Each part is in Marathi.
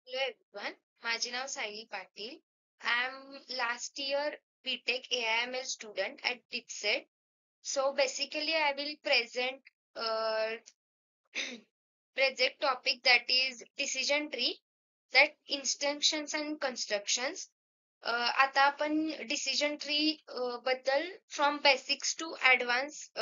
Hello everyone, माझे नाव Sayali Patil. I am last year BTech AIML student at DeepSet. So basically I will present uh, project topic that is decision tree, that instructions and constructions. आता आपण decision tree बद्दल from basics to advanced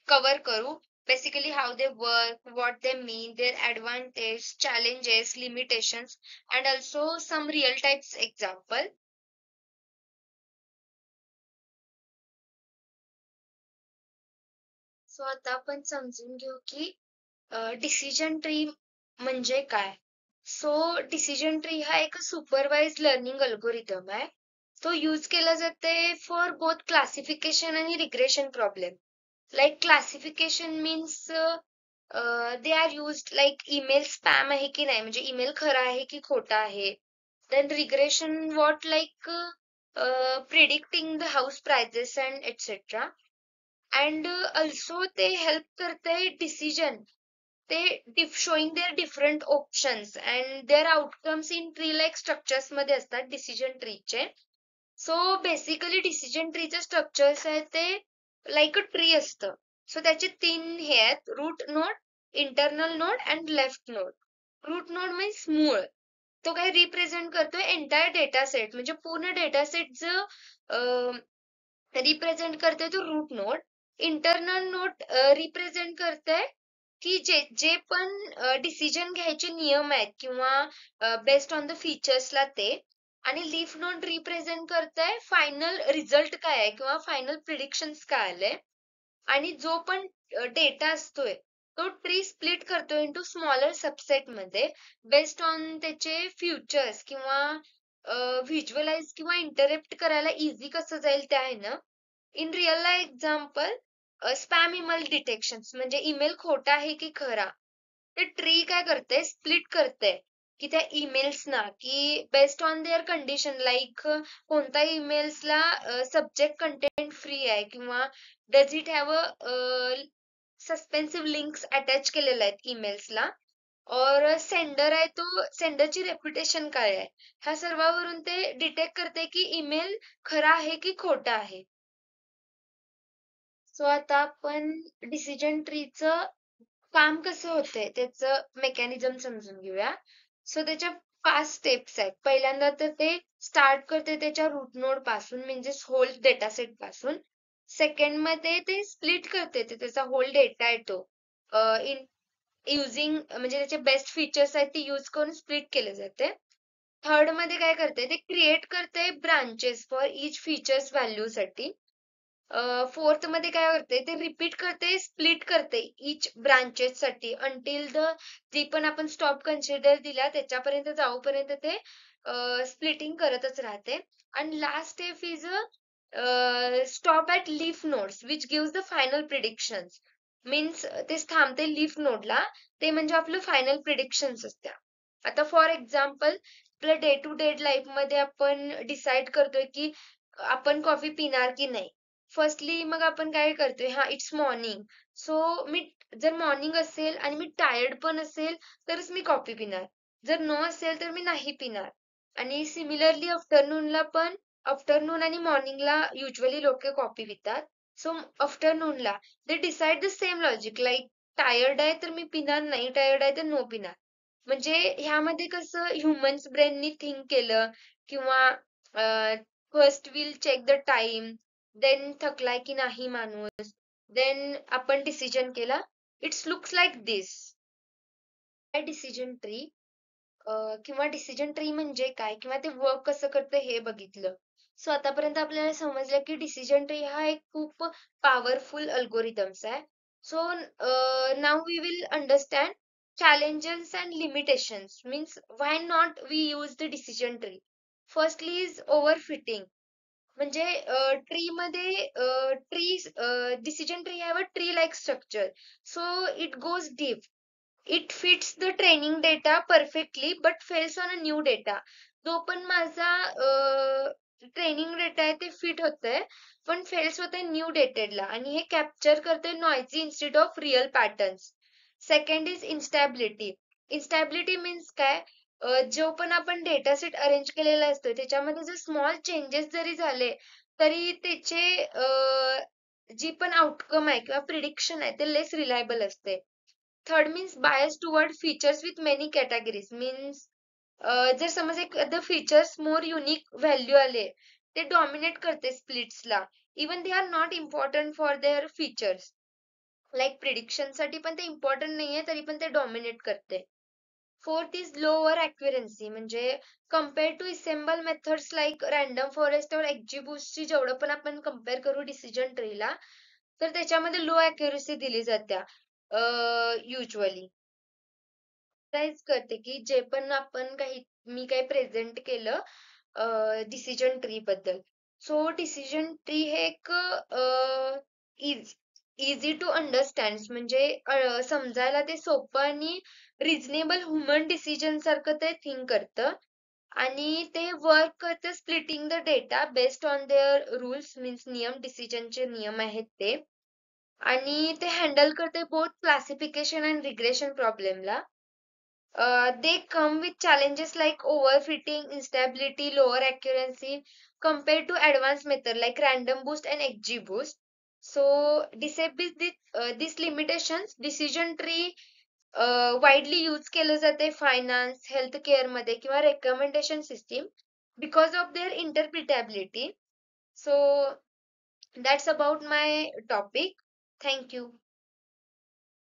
cover करू. Basically how they work, what they mean, their advantage, challenges, limitations, and also some real types example. So आता आपण समजून घेऊ की डिसिजन ट्री म्हणजे काय. सो डिसिजन ट्री हा एक सुपरवाइज लर्निंग अल्गोरिदम आहे. तो यूज केला जाते फॉर बोथ क्लासिफिकेशन आणि regression problem. Like classification means they are used like email spam आहे की नाही, म्हणजे ईमेल खरा आहे की खोटा आहे. Then regression what like predicting the house prices and etcetera. And also ते हेल्प करते डिसिजन, ते showing their different options and their outcomes in tree like structures मध्ये असतात डिसिजन ट्रीचे. सो बेसिकली डिसिजन ट्रीचे स्ट्रक्चर्स आहेत ते लाईक अ ट्री असतं. सो त्याचे तीन हे आहेत, root node, internal node and left node. Root node means मूळ, तो काय रिप्रेझेंट करतोय एंटायर डेटा सेट, म्हणजे पूर्ण डेटा सेटचं रिप्रेझेंट करते तो root node. Internal node represent करते की जे जे पण डिसिजन घ्यायचे नियम आहेत किंवा बेस्ड ऑन द फीचर्सला ते. आणि लीफ नोड रिप्रेझेंट करताय फायनल रिझल्ट काय आहे किंवा फायनल प्रिडिक्शन्स काय आले. आणि जो पण डेटा असतोय तो ट्री स्प्लिट करतोय इंटू स्मॉलर सबसेट मध्ये बेस्ड ऑन त्याचे फ्युचर्स किंवा व्हिज्युअलाइज किंवा इंटरेप्ट करायला इझी कसं जाईल त्या आहे ना. In real life example, spam email detection, म्हणजे ईमेल खोटा आहे की खरा. ते ट्री काय करते, स्प्लिट करते की त्या ईमेल्सना की based on their condition, like कोणत्या ईमेल्सला सब्जेक्ट कंटेंट फ्री आहे किंवा does it have a suspensive links attach केलेल्या आहेत ईमेल्सला, और सेंडर आहे तो सेंडरची रेप्युटेशन काय आहे. ह्या सर्वावरून ते डिटेक्ट करते की ईमेल खरा आहे की खोटा आहे. सो आता आपण डिसिजन ट्रीचं काम कसं होतंय त्याचं मेकॅनिझम समजून घेऊया. सो त्याच्या 5 स्टेप्स आहेत. पहिल्यांदा तर ते स्टार्ट करते त्याच्या रूट नोड पासून, म्हणजेच होल डेटा सेट पासून. सेकंड मध्ये ते स्प्लिट करते, ते त्याचा होल डेटा आहे तो इन युजिंग, म्हणजे त्याचे बेस्ट फीचर्स आहेत ते यूज करून स्प्लिट केले जाते. थर्ड मध्ये काय करते, ते क्रिएट करते branches for each features value साठी. फोर्थ मध्ये काय करते, ते रिपीट करते, स्प्लिट करते इच ब्रांचेस साठी अंटिल द, जी पण आपण स्टॉप कन्सिडर दिला त्याच्यापर्यंत जाऊपर्यंत ते स्प्लिटिंग करतच राहते. आणि last step is stop at leaf nodes which gives the final predictions. Means ते थांबते लीफ नोडला, ते म्हणजे आपलं फायनल प्रिडिक्शन्स असत्या. आता फॉर एक्झाम्पल, आपल्या डे टू डे लाईफ मध्ये आपण डिसाईड करतोय की आपण कॉफी पिणार की नाही. फर्स्टली मग आपण काय करतोय, हा इट्स मॉर्निंग, सो मी जर मॉर्निंग असेल आणि मी टायर्ड पण असेल तरच मी कॉफी पिणार, जर नो असेल तर मी नाही पिणार. आणि सिमिलरली आफ्टरनूनला पण, आफ्टरनून आणि मॉर्निंगला युजली लोक कॉफी पितात. सो आफ्टरनूनला they decide the same logic, like tired आहे तर मी पिणार, नाही टायर्ड आहे तर नो पिणार. म्हणजे ह्यामध्ये कसं ह्युमन्स ब्रेननी थिंक केलं किंवा first will check the time, then थकलाय की नाही माणूस, देन आपण डिसिजन केला. It's looks like this. Decision tree किंवा डिसिजन ट्री म्हणजे काय किंवा ते वर्क कसं करतं हे बघितलं. सो आतापर्यंत आपल्याला समजलं की डिसिजन ट्री हा एक खूप पॉवरफुल अल्गोरिदम्स आहे. So now we will understand challenges and limitations, means why not we use the decision tree. Firstly is overfitting, म्हणजे ट्री मध्ये tree decision tree have a tree like structure, so it goes deep. It fits the training data perfectly but fails on a new data. जो पण माझा ट्रेनिंग डेटा आहे ते फिट होतंय पण फेल्स होतंय न्यू डेटेडला, आणि हे कॅप्चर करते noisy instead of real patterns. Second is instability. Instability means काय, जो पण आपण डेटा सेट अरेंज केलेला असतो त्याच्यामध्ये जर स्मॉल चेंजेस जरी झाले तरी त्याचे जी पण आउटकम आहे किंवा प्रिडिक्शन आहे ते लेस रिलायबल असते. Third means bias toward features with many categories means जर समज एखादं फीचर्स मोर युनिक व्हॅल्यू आले ते डॉमिनेट करते स्प्लिट्सला even they are not important for their features like prediction साठी पण ते इम्पॉर्टंट नाहीये तरी पण ते डॉमिनेट करते. फोर्थ इज लोअर अॅक्युरन्सी म्हणजे compare to ensemble methods like random forest और एक्झिबूसची जेवढं पण आपण कम्पेअर करू डिसिजन ट्रीला तर त्याच्यामध्ये लो अॅक्युरसी दिली जात्या युजली करते की जे पण आपण मी काही प्रेझेंट केलं डिसिजन ट्री बद्दल सो डिसिजन ट्री हे एक इझी टू अंडरस्टँड म्हणजे समजायला ते सोपं आणि रिझनेबल ह्युमन डिसिजन सारखं ते थिंक करतं आणि ते वर्क करतं splitting the data based on their rules means नियम डिसिजनचे नियम आहेत ते आणि ते हँडल करते बोथ क्लासिफिकेशन अँड रिग्रेशन प्रॉब्लेमला. They come with challenges like overfitting, instability, lower accuracy compared to advanced method like random boost and XGBoost. So, disable these limitations, decision tree widely use केलं जाते फायनान्स, हेल्थ केअर मध्ये किंवा recommendation system because of their interpretability. So, that's about my topic. Thank you.